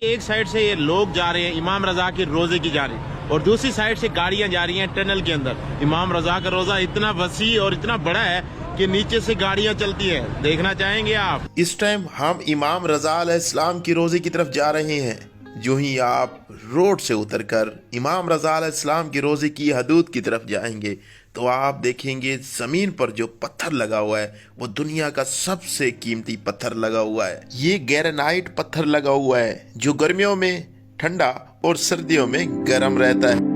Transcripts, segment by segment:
एक साइड से ये लोग जा रहे हैं इमाम रजा के रोजे की जानिब और दूसरी साइड से गाड़ियां जा रही हैं टनल के अंदर। इमाम रजा का रोजा इतना वसी और इतना बड़ा है कि नीचे से गाड़ियां चलती है। देखना चाहेंगे आप? इस टाइम हम इमाम रजा अलैहिस्सलाम की रोजे की तरफ जा रहे हैं। जो ही आप रोड से उतरकर इमाम रजा अलैहिस्सलाम की रोजे की हदूद की तरफ जाएंगे तो आप देखेंगे जमीन पर जो पत्थर लगा हुआ है वो दुनिया का सबसे कीमती पत्थर लगा हुआ है। ये ग्रेनाइट पत्थर लगा हुआ है जो गर्मियों में ठंडा और सर्दियों में गर्म रहता है।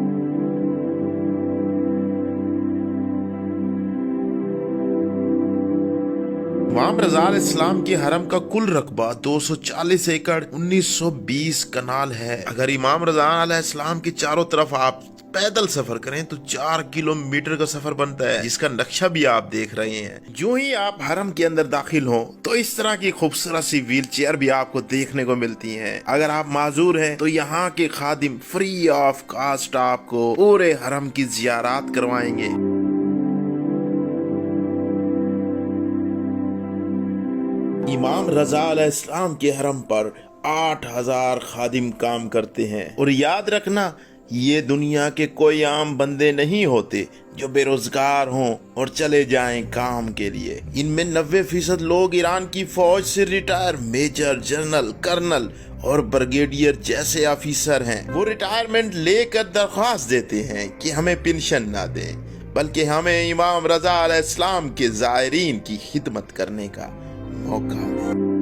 इमाम रजा अलैहिस्सलाम के हरम का कुल रकबा 240 एकड़ 1920 कनाल है। अगर इमाम रजा अलैहिस्सलाम के चारों तरफ आप पैदल सफर करें तो 4 किलोमीटर का सफर बनता है, जिसका नक्शा भी आप देख रहे हैं। जो ही आप हरम के अंदर दाखिल हो तो इस तरह की खूबसूरत सी व्हील चेयर भी आपको देखने को मिलती हैं। अगर आप माजूर हैं तो यहाँ के खादिम फ्री ऑफ कास्ट आपको पूरे हरम की जियारत करवाएंगे। इमाम रजा अलैहिस्सलाम के हरम पर 8000 खादिम काम करते हैं। और याद रखना, ये दुनिया के कोई आम बंदे नहीं होते जो बेरोजगार हों और चले जाएं काम के लिए। इनमें 90% लोग ईरान की फौज से रिटायर मेजर, जनरल, कर्नल और ब्रिगेडियर जैसे ऑफिसर हैं। वो रिटायरमेंट लेकर दरख्वास्त देते हैं कि हमें पेंशन ना दें, बल्कि हमें इमाम रजा अलैहिस्सलाम के ज़ायरीन की खिदमत करने का मौका दें।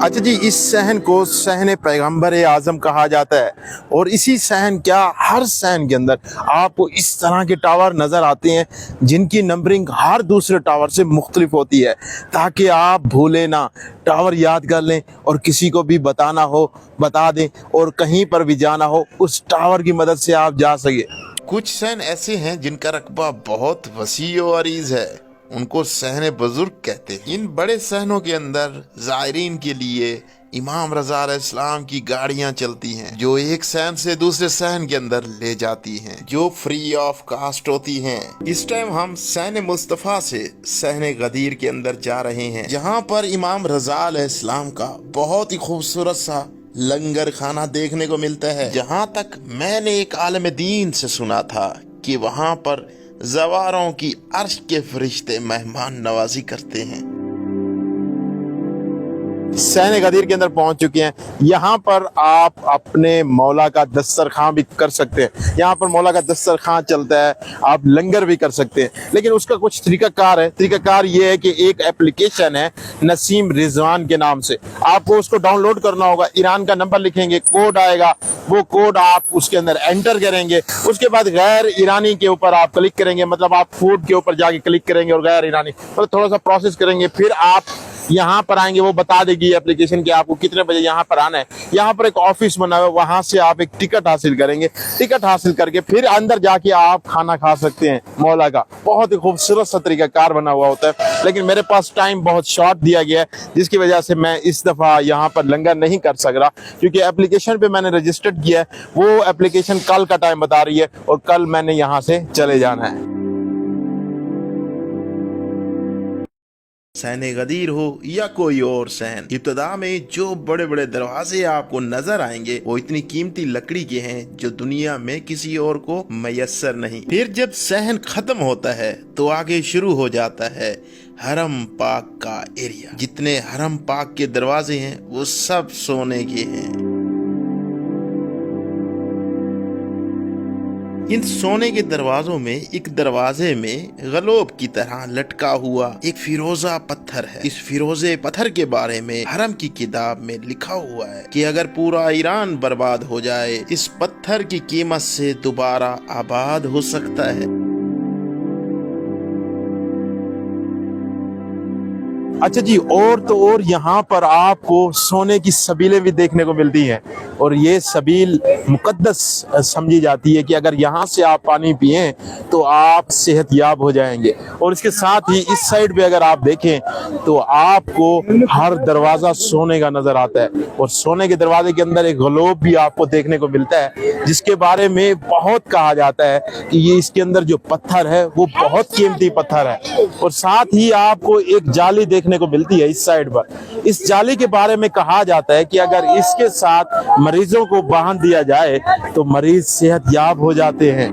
अच्छा जी, इस सहन को सहन पैगंबर आज़म कहा जाता है। और इसी सहन, क्या हर सहन के अंदर आपको इस तरह के टावर नज़र आते हैं जिनकी नंबरिंग हर दूसरे टावर से मुख्तलिफ होती है, ताकि आप भूलें ना, टावर याद कर लें और किसी को भी बताना हो बता दें, और कहीं पर भी जाना हो उस टावर की मदद से आप जा सके। कुछ सहन ऐसे हैं जिनका रकबा बहुत वसी और अरीज है, उनको सहने बुजुर्ग कहते हैं। इन बड़े सहनों के अंदर ज़ायरीन के लिए इमाम रजा अलैहिस्सलाम की गाड़ियां चलती हैं जो एक सहन से दूसरे सहन के अंदर ले जाती हैं, जो फ्री ऑफ कास्ट होती हैं। इस टाइम हम सहन मुस्तफ़ा से सहन गदीर के अंदर जा रहे हैं, जहां पर इमाम रजा अलैहिस्सलाम का बहुत ही खूबसूरत सा लंगर खाना देखने को मिलता है। जहां तक मैंने एक आलिम दीन से सुना था कि वहां पर ज़वारों की अर्श के फरिश्ते मेहमान नवाजी करते हैं। सहन गदीर के अंदर पहुंच चुके हैं। यहाँ पर आप अपने मौला का दस्तरखान भी कर सकते हैं। यहाँ पर मौला का दस्तरखान चलता है, आप लंगर भी कर सकते हैं। लेकिन उसका कुछ तरीकाकार है। तरीकाकार ये है कि एक एप्लीकेशन है नसीम रिजवान के नाम से, आपको उसको डाउनलोड करना होगा। ईरान का नंबर लिखेंगे, कोड आएगा, वो कोड आप उसके अंदर एंटर करेंगे। उसके बाद गैर ईरानी के ऊपर आप क्लिक करेंगे, मतलब आप फूड के ऊपर जाके क्लिक करेंगे और गैर ईरानी, तो थोड़ा सा प्रोसेस करेंगे। फिर आप यहाँ पर आएंगे, वो बता देगी एप्लीकेशन कि आपको कितने बजे यहाँ पर आना है। यहाँ पर एक ऑफिस बना हुआ है, वहां से आप एक टिकट हासिल करेंगे। टिकट हासिल करके फिर अंदर जाके आप खाना खा सकते हैं मौला का। बहुत ही खूबसूरत सा तरीकाकार बना हुआ होता है, लेकिन मेरे पास टाइम बहुत शॉर्ट दिया गया है, जिसकी वजह से मैं इस दफा यहाँ पर लंगर नहीं कर सक रहा, क्योंकि एप्लीकेशन पे मैंने रजिस्टर्ड किया है। वो एप्लीकेशन कल का टाइम बता रही है और कल मैंने यहाँ से चले जाना है। सहन गदीर हो या कोई और सहन, इब्तिदा में जो बड़े बड़े दरवाजे आपको नजर आएंगे वो इतनी कीमती लकड़ी के हैं जो दुनिया में किसी और को मैसर नहीं। फिर जब सहन खत्म होता है तो आगे शुरू हो जाता है हरम पाक का एरिया। जितने हरम पाक के दरवाजे हैं वो सब सोने के हैं। इन सोने के दरवाजों में एक दरवाजे में गलोब की तरह लटका हुआ एक फिरोजा पत्थर है। इस फिरोजे पत्थर के बारे में हरम की किताब में लिखा हुआ है कि अगर पूरा ईरान बर्बाद हो जाए, इस पत्थर की कीमत से दोबारा आबाद हो सकता है। अच्छा जी, और तो और यहाँ पर आपको सोने की सबीलें भी देखने को मिलती हैं और ये सबील मुकद्दस समझी जाती है कि अगर यहाँ से आप पानी पिएं तो आप सेहतयाब हो जाएंगे। और इसके साथ ही इस साइड पे अगर आप देखें तो आपको हर दरवाजा सोने का नजर आता है और सोने के दरवाजे के अंदर एक ग्लोब भी आपको देखने को मिलता है, जिसके बारे में बहुत कहा जाता है कि ये इसके अंदर जो पत्थर है वो बहुत कीमती पत्थर है। और साथ ही आपको एक जाली देखने को मिलती है इस साइड पर। इस जाली के बारे में कहा जाता है कि अगर इसके साथ मरीजों को बांध दिया जाए तो मरीज सेहतयाब हो जाते हैं।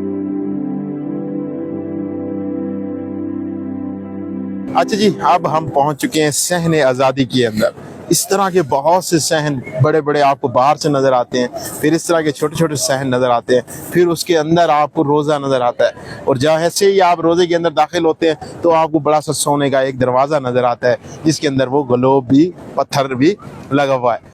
अच्छा जी, अब हम पहुंच चुके हैं सहने आज़ादी के अंदर। इस तरह के बहुत से सहन बड़े बड़े आपको बाहर से नजर आते हैं, फिर इस तरह के छोटे छोटे सहन नजर आते हैं, फिर उसके अंदर आपको रोज़ा नजर आता है और जैसे ही आप रोज़े के अंदर दाखिल होते हैं तो आपको बड़ा सा सोने का एक दरवाज़ा नजर आता है जिसके अंदर वो ग्लोब भी, पत्थर भी लगा हुआ है।